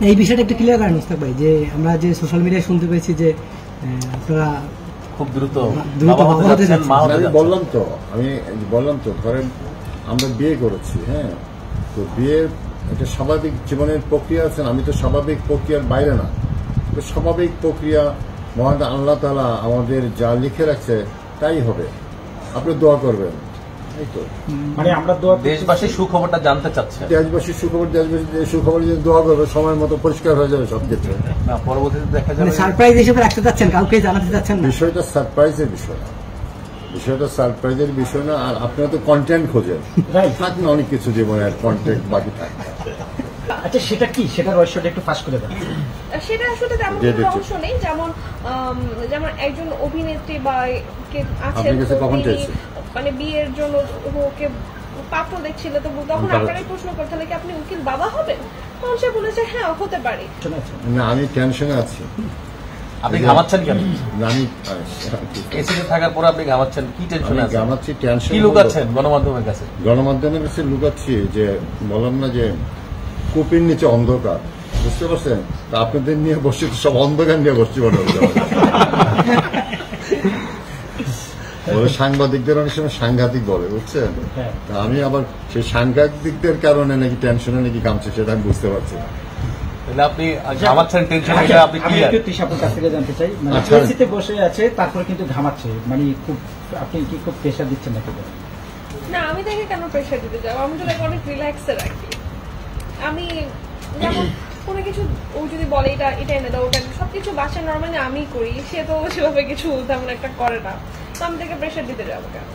এই বিষয়টা একটু ক্লিয়ার করেন মুস্তাক ভাই, যে আমরা যে সোশ্যাল মিডিয়ায় শুনতে পেয়েছি যে আপনারা খুব দ্রুত আমি বললাম তো ধরেন আমরা বিয়ে করেছি, হ্যাঁ, তো বিয়ের একটা স্বাভাবিক জীবনের প্রক্রিয়া আছেন, আমি তো স্বাভাবিক প্রক্রিয়ার বাইরে না, তো স্বাভাবিক প্রক্রিয়া মহান আল্লাহ তাআলা আমাদের যা লিখে রাখছে তাই হবে, আপনি দোয়া করবেন, এই তো। মানে আমরা দেশবাসীর সুখবরটা জানতে চাচ্ছে, দেশবাসীর সুখবর, দেশবাসীর সুখবর যদি দোয়া করবে সময় মতো পরিষ্কার হয়ে যাবে সবকিছু। পরবর্তীতে দেখা যাবে সারপ্রাইজ হিসেবে রাখতে চাচ্ছেন, কাউকে জানাতে চাচ্ছেন না। বিষয়টা সারপ্রাইজের বিষয় না, বিষয়টা সারপ্রাইজের বিষয় না। আর আপনারা তো কন্টেন্ট খোঁজেন, থাক না অনেক কিছু জীবনে কন্টেন্ট বাকি থাকে। আচ্ছা সেটা কি, সেটা রহস্যটা একটু ফাঁস করে দেন। সেটা আসলে তেমন রহস্য নেই, যেমন যেমন একজন অভিনেত্রী বা আছেন মানে বিয়ের জন্য ওকে পাত্র দেখছিল, তো তখন আপনারাই প্রশ্ন করতে হলে কি আপনি উকিল বাবা হবেন, তখন সে বলেছে হ্যাঁ হতে পারে। না আমি টেনশনে আছি। আপনি ঘামাচ্ছেন কেন? আমি এসিতে থাকার পর আপনি ঘামাচ্ছেন, কি টেনশনে আছেন? ঘামাচ্ছি, টেনশন কি লুকাচ্ছেন গণমাধ্যমের কাছে? গণমাধ্যমের কাছে লুকাচ্ছি যে বললাম না যে কূপের নিচে অন্ধকার, বুঝতে পারছেন? তা আপনাদের নিয়ে বসছি তো সব অন্ধকার নিয়ে বসছি মনে হচ্ছে। সাংবাদিকদের অনেক সময় সাংঘাতিক বলে, বুঝছেন? তা আমি আবার সেই সাংঘাতিকদের কারণে নাকি টেনশনে নাকি ঘামছে সেটা আমি বুঝতে পারছি না। আপনি ঘামাচ্ছেন টেনশন, আপনি কি আপনার কাছ থেকে জানতে চাই, মানে পরিস্থিতিতে বসে আছে তারপরে কিন্তু ঘামাচ্ছে, মানে খুব আপনি কি খুব প্রেশার দিচ্ছেন নাকি? না আমি তাকে কেন প্রেশার দিতে যাবো, আমি তো তাকে অনেক রিল্যাক্সে রাখি। আমি যেমন কোনো কিছু ও যদি বলে এটা এনে দাও ওটা, সবকিছু বাসায় নর্মালি আমি করি, সে তো সেভাবে কিছু তেমন একটা করে না, তো আমি তাকে প্রেশার দিতে যাবো কেন?